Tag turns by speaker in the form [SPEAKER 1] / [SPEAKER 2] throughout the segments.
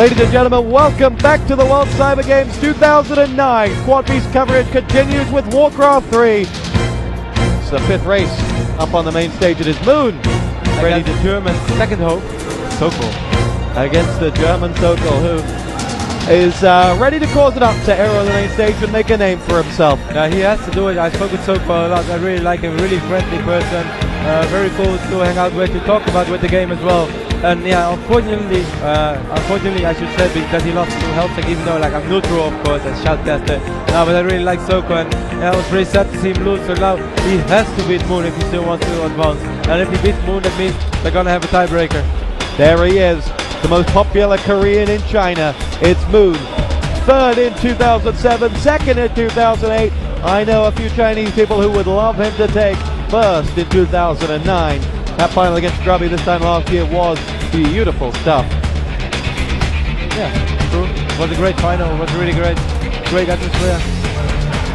[SPEAKER 1] Ladies and gentlemen, welcome back to the World Cyber Games 2009. Quad Beast coverage continues with Warcraft 3. It's the fifth race up on the main stage. It is Moon, ready to German second hope, Sokol, against the German Sokol, who is ready to cause it up to Aero on the main stage and make a name for himself.
[SPEAKER 2] He has to do it. I spoke with Sokol a lot. I really like him, really friendly person, very cool to hang out with, to talk about with the game as well. And yeah, unfortunately I should say, because he lost to Helpsec, even though like I'm neutral of course as shoutcaster. But I really like Sokol, and I was very sad to see him lose. So now he has to beat Moon if he still wants to advance. And if he beats Moon, that means they're gonna have a tiebreaker.
[SPEAKER 1] There he is, the most popular Korean in China. It's Moon, third in 2007, second in 2008. I know a few Chinese people who would love him to take first in 2009. That final against Grubby this time last year was beautiful stuff.
[SPEAKER 2] Yeah, true. It was a great final. It was really great. Great atmosphere.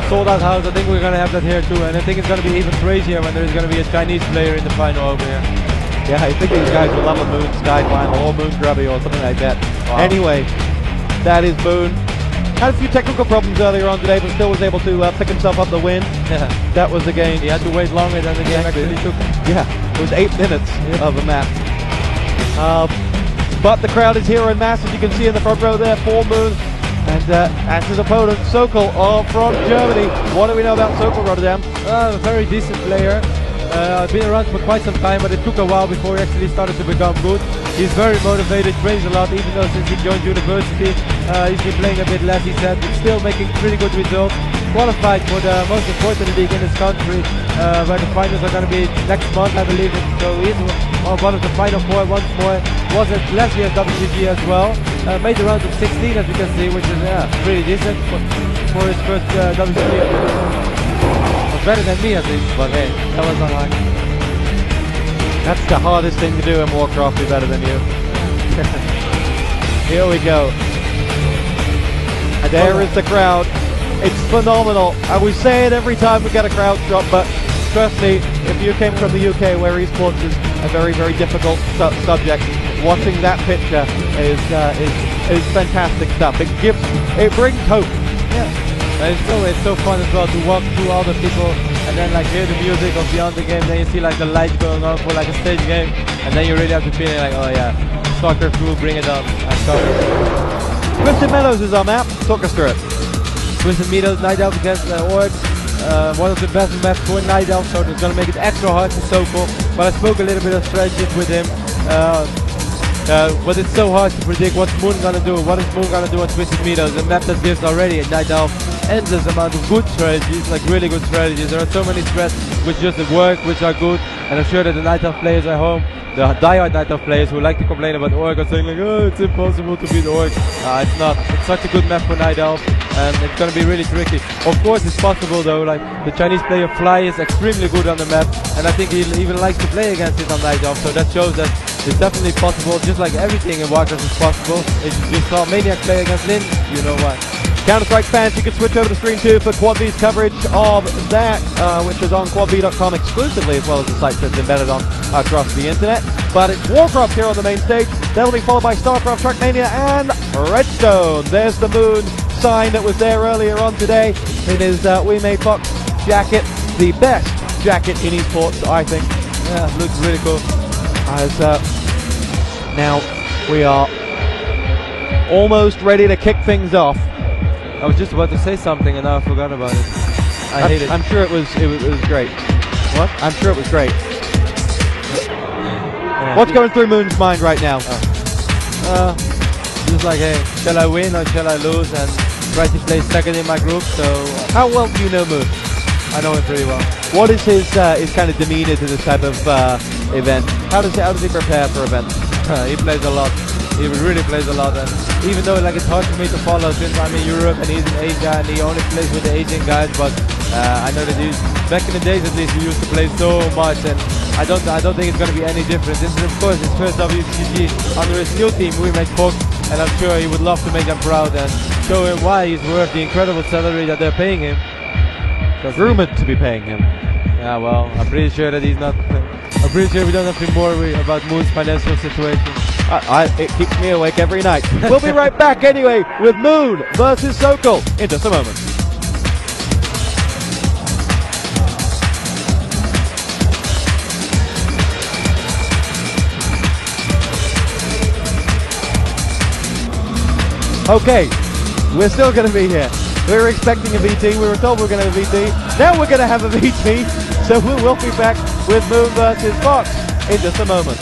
[SPEAKER 2] Sold out house. I think we're going to have that here too. And I think it's going to be even crazier when there's going to be a Chinese player in the final over here.
[SPEAKER 1] Yeah, I think these guys will love a Moon Sky final or Moon Grubby or something like that. Wow. Anyway, that is Moon. Had a few technical problems earlier on today, but still was able to pick himself up the win.
[SPEAKER 2] Yeah.
[SPEAKER 1] That was the game.
[SPEAKER 2] He had to wait longer than the game actually took.
[SPEAKER 1] Yeah, it was 8 minutes of a map. But the crowd is here in mass, as you can see in the front row there for Moon. And as his opponent, Sokol from Germany. What do we know about Sokol, Rotterdam?
[SPEAKER 2] A very decent player. Been around for quite some time, but it took a while before he actually started to become good. He's very motivated, trains a lot, even though since he joined university, he's been playing a bit less, he said, but still making pretty good results. Qualified for the most important league in his country, where the finals are going to be next month, I believe. So he's one of the final four once more. Was at last year's WCG as well. Made the round of 16, as you can see, which is pretty decent for his first WCG. Better than me at least, but hey, that was not hard.
[SPEAKER 1] That's the hardest thing to do in Warcraft, be better than you. Here we go. And there is the crowd. It's phenomenal. We say it every time we get a crowd shot, but trust me, if you came from the UK where esports is a very, very difficult subject, watching that picture is fantastic stuff. It brings hope.
[SPEAKER 2] Yeah. It's so fun as well to walk through all the people and then like hear the music of beyond the game. Then you see like the lights going on for like a stage game, and then you really have the feeling like, oh yeah, soccer crew, bring it on. I'm sorry.
[SPEAKER 1] Twisted Meadows is our map. Talk us through it.
[SPEAKER 2] Twisted Meadows, Night Elf against Org. One of the best maps for Night Elf, so it's gonna make it extra hard for Sokol. But I spoke a little bit of strategies with him. But it's so hard to predict what's Moon gonna do. What is Moon gonna do on Twisted Meadows? A map that gives already a Night Elf endless amount of good strategies, like really good strategies. There are so many strats which just work, which are good, and I'm sure that the Night Elf players at home, the diehard Night Elf players who like to complain about Org, are saying like, oh, it's impossible to beat Org. It's not. It's such a good map for Night Elf, and it's gonna be really tricky. Of course it's possible though, like the Chinese player Fly is extremely good on the map, and I think he even likes to play against it on Night Elf, so that shows that it's definitely possible. Just like everything in Warcraft is possible. If you saw Maniac play against Lin, you know why.
[SPEAKER 1] Counter-Strike fans, you can switch over to Stream 2 for Quad B's coverage of that, which is on quadb.com exclusively, as well as the site that's embedded on across the internet. But it's Warcraft here on the main stage. That'll be followed by StarCraft, Trackmania, and Redstone. There's the Moon sign that was there earlier on today in his We Made Fox jacket. The best jacket in esports, I think.
[SPEAKER 2] Yeah, it looks really cool.
[SPEAKER 1] As now we are almost ready to kick things off.
[SPEAKER 2] I was just about to say something and now I forgot about it. I hate it.
[SPEAKER 1] I'm sure it was great.
[SPEAKER 2] What?
[SPEAKER 1] I'm sure it was great.
[SPEAKER 2] Yeah.
[SPEAKER 1] What's going through Moon's mind right now?
[SPEAKER 2] Just like, hey, shall I win or shall I lose? And try to play second in my group. So
[SPEAKER 1] how well do you know Moon?
[SPEAKER 2] I know him pretty well.
[SPEAKER 1] What is his kind of demeanor to this type of event? How does he prepare for events?
[SPEAKER 2] He plays a lot. He really plays a lot, and even though like it's hard for me to follow since I'm in Europe and he's in Asia and he only plays with the Asian guys, but I know that back in the days at least he used to play so much, and I don't think it's going to be any different. This is of course his first WCG under his new team, We Made Fox, and I'm sure he would love to make them proud and show him why he's worth the incredible salary that they're paying him.
[SPEAKER 1] Rumored to be paying him.
[SPEAKER 2] Yeah, well, I'm pretty sure that he's not. I'm pretty sure we don't have to worry about Moon's financial situation.
[SPEAKER 1] It keeps me awake every night. We'll be right back anyway with Moon versus Sokol in just a moment. Okay, we're still going to be here. We were expecting a VT, we were told we were going to have a VT, now we're going to have a VT, so we will be back with Moon versus Fox in just a moment.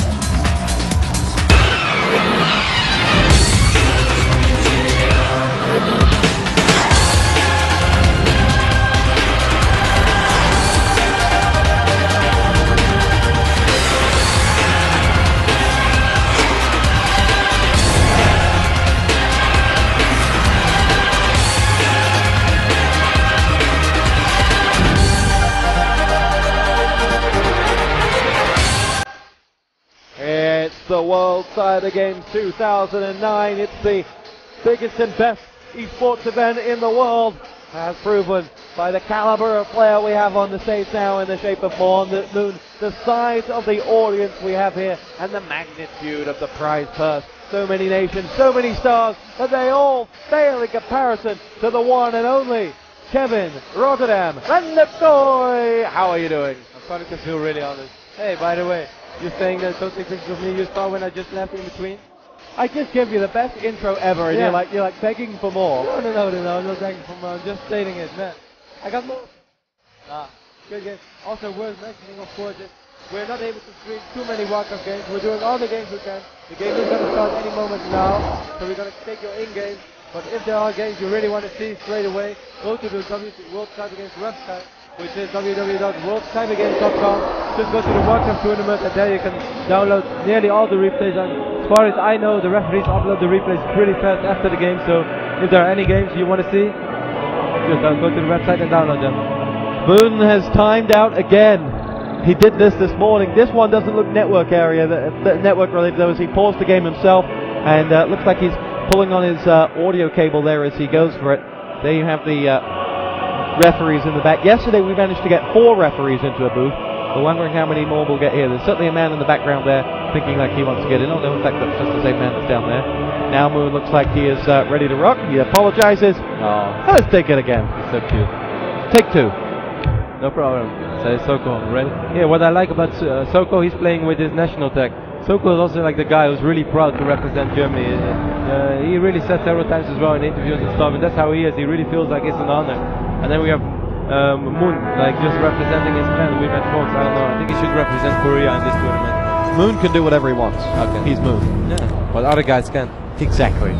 [SPEAKER 1] The World Cider Games 2009. It's the biggest and best esports event in the world, as proven by the caliber of player we have on the stage now in the shape of Moon, the size of the audience we have here, and the magnitude of the prize purse. So many nations, so many stars, but they all fail in comparison to the one and only Kevin Rotterdam Randeptoy. How are you doing?
[SPEAKER 2] I'm starting to feel really honored. Hey, by the way, you're saying that totally pictures of me you saw when I just left in between?
[SPEAKER 1] I just gave you the best intro ever, and
[SPEAKER 2] yeah.
[SPEAKER 1] you're like begging for more.
[SPEAKER 2] No, I'm not begging for more. I'm just stating it, man. I got more. Good game. Also worth mentioning, of course, is we're not able to stream too many Warcraft games. We're doing all the games we can. The game is going to start any moment now, so we're going to take your in-game. But if there are games you really want to see straight away, go to the World Cyber Games website, which is www.worldcybergames.com. Just go to the Warcraft tournament, and there you can download nearly all the replays. And as far as I know, the referees upload the replays pretty fast after the game, so if there are any games you want to see, just go to the website and download them.
[SPEAKER 1] Moon has timed out again. He did this morning. This one doesn't look network related though, as he paused the game himself, and looks like he's pulling on his audio cable there as he goes for it. There you have the referees in the back. Yesterday we managed to get 4 referees into a booth. We're wondering how many more we'll get here. There's certainly a man in the background there thinking like he wants to get in. Oh no, in fact that's just the same man that's down there. Now Moon looks like he is ready to rock. He apologizes.
[SPEAKER 2] Oh,
[SPEAKER 1] let's take it again.
[SPEAKER 2] So cute.
[SPEAKER 1] Take 2.
[SPEAKER 2] No problem. So Sokol, ready? Yeah, what I like about Sokol, he's playing with his national tag. Sokol is also like the guy who's really proud to represent Germany. He really said several times as well in interviews and stuff, and that's how he is. He really feels like it's an honor. And then we have Moon, like just representing his clan. We met Fox. I don't know. I think he should represent Korea in this tournament.
[SPEAKER 1] Moon can do whatever he wants.
[SPEAKER 2] Okay.
[SPEAKER 1] He's Moon.
[SPEAKER 2] Yeah. But other guys can.
[SPEAKER 1] Exactly.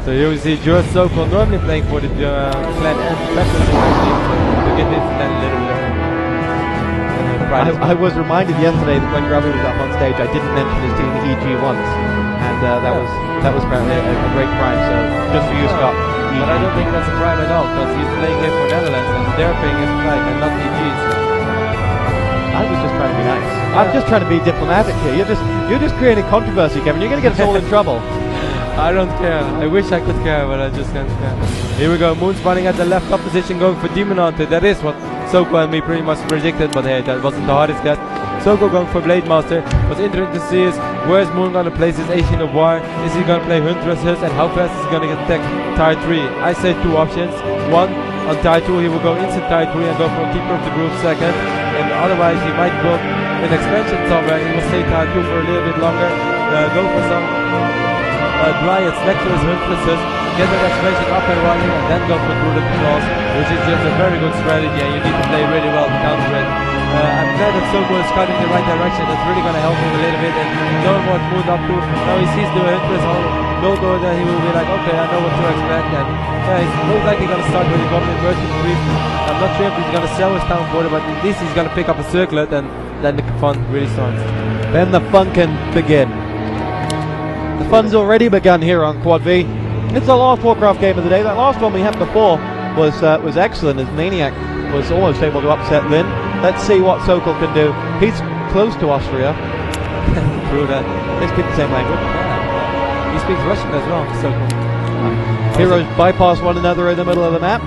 [SPEAKER 2] So here we see George Sokol normally playing for the clan and Baptist actually to get this clan a little bit.
[SPEAKER 1] I was reminded yesterday that when Grubby was up on stage, I didn't mention his team EG once, and that was apparently a great crime. So just for you, Scott.
[SPEAKER 2] But I don't think that's a crime at all, because he's playing here for Netherlands and they're paying his flag and not EG's.
[SPEAKER 1] I was just trying to be nice. I'm just trying to be diplomatic here. You're just creating controversy, Kevin. You're going to get us all in trouble.
[SPEAKER 2] I don't care. I wish I could care, but I just can't care. Here we go. Moon spawning at the left top position, going for Demon Hunter. That is what Sokol and me pretty much predicted, but hey, that wasn't the hardest guess. Sokol going for Blade Master. What's interesting to see is where's Moon going to place his Asian of War? Is he going to play Huntresses, and how fast is he going to get tech tier 3? I say 2 options. One, on tier 2 he will go instant tier 3 and go for Keeper of the Groove second, and otherwise he might go an expansion somewhere. He will stay tier 2 for a little bit longer, go for some Dryads next to his Huntresses, get that expansion up and running, and then go for Druid Claws, which is just a very good strategy, and you need to play really well to counter it. I'm glad that Sokol is cutting in the right direction. That's really going to help him a little bit, and knowing what Moon up to. Now he sees the Huntress on build door, then he will be like, okay, I know what to expect, and yeah, he's most likely going to start with the Goblin Merchant Brief. I'm not sure if he's going to sell his town border, but at least he's going to pick up a circlet, and then the fun really starts.
[SPEAKER 1] Then the fun can begin. The fun's already begun here on Quad V. It's the last Warcraft game of the day. That last one we had before was excellent, as Maniac was almost able to upset Lin. Let's see what Sokol can do. He's close to Austria.
[SPEAKER 2] True that.
[SPEAKER 1] They speak the same language.
[SPEAKER 2] Yeah. He speaks Russian as well, Sokol.
[SPEAKER 1] Heroes bypass one another in the middle of the map.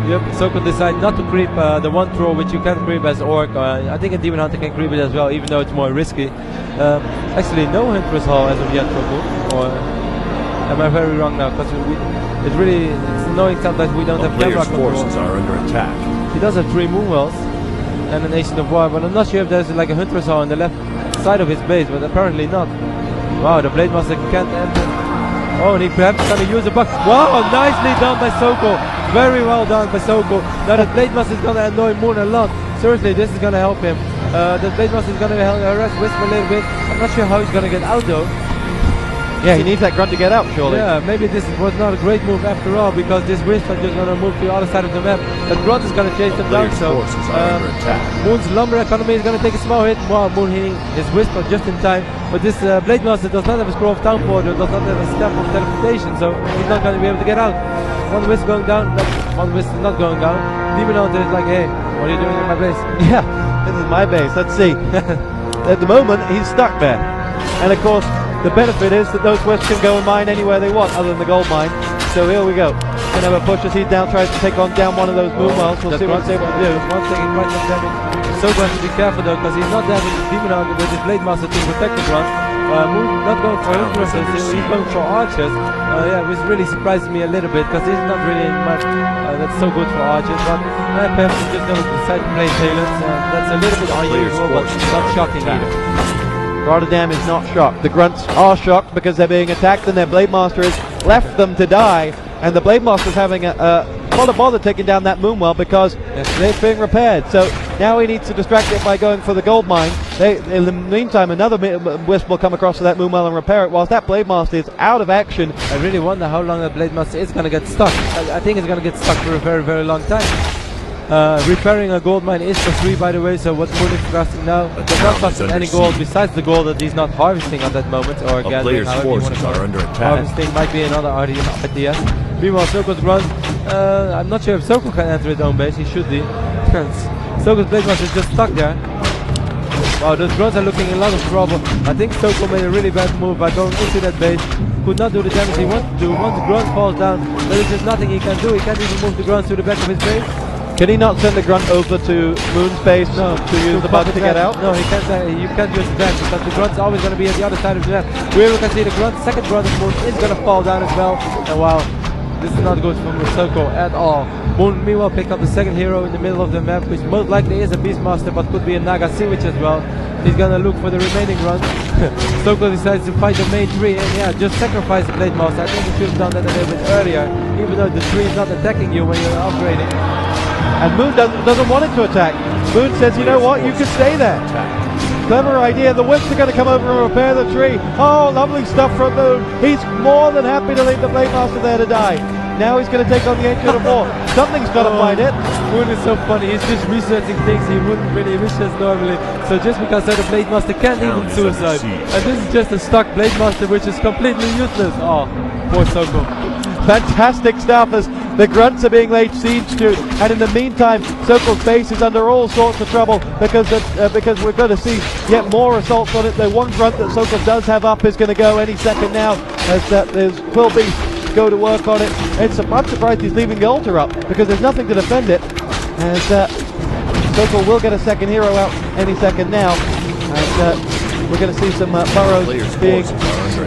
[SPEAKER 2] Yep, Soko decided not to creep the one throw which you can creep as Orc. I think a Demon Hunter can creep it as well, even though it's more risky. Actually, no Hunter's Hall as of yet for Moon. Or am I very wrong now? Because it's annoying sometimes we don't have camera control.
[SPEAKER 3] Forces are under attack.
[SPEAKER 2] He does have 3 Moonwells and an Ancient of War, but I'm not sure if there's like a Hunter's Hall on the left side of his base, but apparently not. Wow, the Blade Master can't enter. Oh, and he perhaps gonna use a buck. Wow, nicely done by Soko. Very well done by Soko. Now the Blade Master is gonna annoy Moon a lot. Seriously, this is gonna help him. The Blade Master is gonna harass Whisper a little bit. I'm not sure how he's gonna get out though.
[SPEAKER 1] Yeah, he needs that grunt to get out, surely.
[SPEAKER 2] Yeah, maybe this was not a great move after all, because this Whisper is just gonna move to the other side of the map. The grunt is gonna chase them down, so Moon's lumber economy is gonna take a small hit. Wow, Moon hitting his Whisper just in time. But this Blade Master does not have a Scroll of Town Porter, does not have a Staff of Teleportation, so he's not gonna be able to get out. One Wisp going down, one Wisp is not going down. Demon Hunter is like, hey, what are you doing in my base?
[SPEAKER 1] Yeah, this is my base. Let's see. At the moment, he's stuck there. And of course, the benefit is that those Wisps can go and mine anywhere they want, other than the gold mine. So here we go. Gonna have a push as he down tries to take on down one of those Moonwells. We'll see what he's able to do.
[SPEAKER 2] One taking quite some damage. So going to be careful though, because he's not there with his Demon Hunter with his Blade Master to protect the grunt. Moon not going for Hunters, he's going for Archers. Yeah, which really surprises me a little bit, because he's not really much that's so good for Archers. But perhaps he's just going to decide to play Talents. That's a little bit unusual, but not shocking either.
[SPEAKER 1] Rotterdam is not shocked. The grunts are shocked because they're being attacked and their Blade Master has left them to die. And the Blade Master's having a lot of bother taking down that Moonwell because they're being repaired. So now he needs to distract it by going for the gold mine. In the meantime, another Wisp will come across to that Moonwell and repair it, whilst that Blade Master is out of action.
[SPEAKER 2] I really wonder how long that Blade Master is going to get stuck. I think it's going to get stuck for a very, very long time. Repairing a gold mine is for free, by the way, so what Moon is casting now does not cost him any gold besides the gold that he's not harvesting at that moment, or gathering, however you want to call it. Harvesting might be another idea. Meanwhile, Soko's grunt, I'm not sure if Soko can enter his own base, he should be. Soko's Blade Master is just stuck there. Wow, those grunts are looking in a lot of trouble. I think Soko made a really bad move by going into that base. Could not do the damage he wanted to do. Once the grunt falls down, there is just nothing he can do. He can't even move the grunts to the back of his base.
[SPEAKER 1] Can he not send the grunt over to Moon's base to use the button to get out?
[SPEAKER 2] No, he can't. You can't use the back because the grunt's always going to be at the other side of the map. Here we can see the grunt, second grunt of Moon is going to fall down as well. And wow, this is not good for Soko at all. Moon meanwhile picked up the second hero in the middle of the map, which most likely is a Beastmaster, but could be a Naga Sea Witch as well. He's gonna look for the remaining grunts. Soko decides to fight the main tree, and yeah, just sacrifice the Blade Master. I think he should have done that a little bit earlier, even though the tree is not attacking you when you're upgrading.
[SPEAKER 1] And Moon doesn't want it to attack. Moon says, you know what, you can stay there. Clever idea. The Wisps are going to come over and repair the tree. Oh, lovely stuff from Moon. He's more than happy to leave the Blade Master there to die. Now he's going to take on the Ancient of War. Something's got to fight it.
[SPEAKER 2] Moon is so funny. He's just researching things he wouldn't really research normally. So just because the Blade Master can't even suicide. And this is just a stuck Blade Master which is completely useless. Oh, poor Soko.
[SPEAKER 1] Fantastic stuff as the grunts are being laid siege to, and in the meantime Soko's base is under all sorts of trouble because we're going to see yet more assaults on it. The one grunt that Soko does have up is going to go any second now as there's Quill Beast go to work on it. I'm surprised he's leaving the altar up because there's nothing to defend it, as Soko will get a second hero out any second now, and we're going to see some burrows being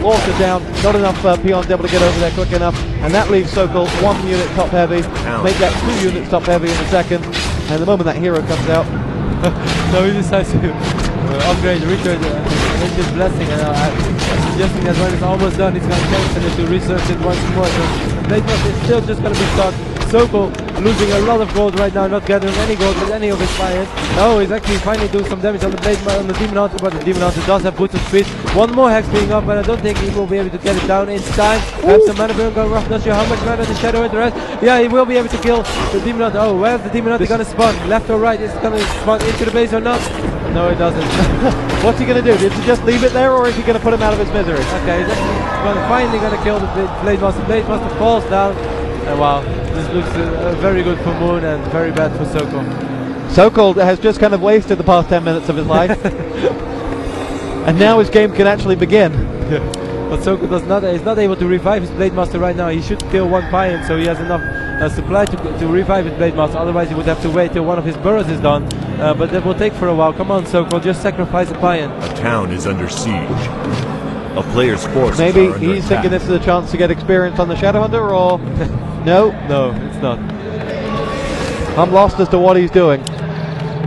[SPEAKER 1] watered down. Not enough peons able to get over there quick enough, and that leaves Soko 1 unit top heavy. Make that 2 units top heavy in a second, and the moment that hero comes out,
[SPEAKER 2] so he decides to upgrade Nature's Blessing, and I'm suggesting that when it's almost done, he's going to cancel it to research it once more. So Blade Master is still just going to be stuck. Soko losing a lot of gold right now, not gathering any gold with any of his fires. Oh, he's actually finally doing some damage on the Demon Hunter, but the Demon Hunter does have Boots of Speed. One more Hex being up, but I don't think he will be able to get it down in time. Have some mana burn going rough, not sure how much mana the Shadow Hunter has. Yeah, he will be able to kill the Demon Hunter. Oh, where's the Demon Hunter going to spawn? Left or right? Is it going to spawn into the base or not? No, it doesn't.
[SPEAKER 1] What's he going to do? Is he just leave it there, or is he going to put him out of his misery?
[SPEAKER 2] Okay, he's actually finally going to kill the Blade Master. Blade Master falls down, and wow, this looks very good for Moon and very bad for Soko.
[SPEAKER 1] Soko has just kind of wasted the past 10 minutes of his life, and now his game can actually begin.
[SPEAKER 2] But Soko is not able to revive his Blade Master right now. He should kill one Pion, so he has enough supply to revive his Blade Master, otherwise he would have to wait till one of his burrows is done, but that will take for a while. Come on, Sokol, just sacrifice a Payan.
[SPEAKER 3] A town is under siege. A player's forces
[SPEAKER 1] Maybe
[SPEAKER 3] are under
[SPEAKER 1] he's
[SPEAKER 3] attack.
[SPEAKER 1] thinking this is a chance to get experience on the Shadowhunter, or no?
[SPEAKER 2] No, it's not.
[SPEAKER 1] I'm lost as to what he's doing.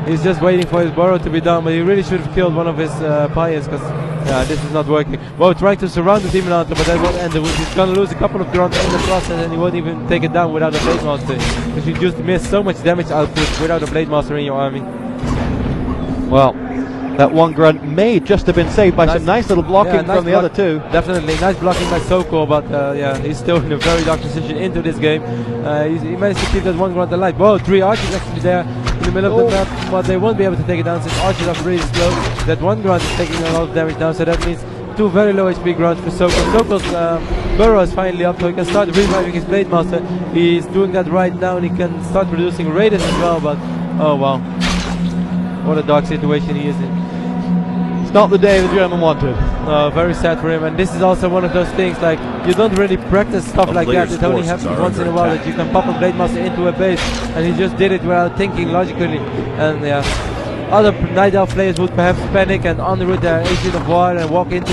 [SPEAKER 2] He's just waiting for his burrow to be done, but he really should have killed one of his Payans, because this is not working. Well, trying to surround the Demon Hunter, but that won't end. He's going to lose a couple of grunts in the process, and he won't even take it down without a Blade Master. Because you just miss so much damage output without a Blade Master in your army.
[SPEAKER 1] Well, that one grunt may just have been saved by some nice little blocking from the other two.
[SPEAKER 2] Definitely, nice blocking by Sokol, but yeah, he's still in a very dark position into this game. He managed to keep that one grunt alive. Whoa, 3 archers actually there in the middle of the map, but they won't be able to take it down since archers are really slow. That one grunt is taking a lot of damage now, so that means 2 very low HP grunts for Sokol. Sokol's burrow is finally up, so he can start reviving his Blade Master. He's doing that right now, and he can start producing Raiders as well, but oh wow. What a dark situation he is in.
[SPEAKER 1] It's not the day the German wanted.
[SPEAKER 2] Very sad for him, and this is also one of those things, like, you don't really practice stuff like that. It only happens once in a while that you can pop a Blade Master into a base, and he just did it without thinking logically. And yeah, other Night Elf players would perhaps panic and unroot their Agent of War and walk into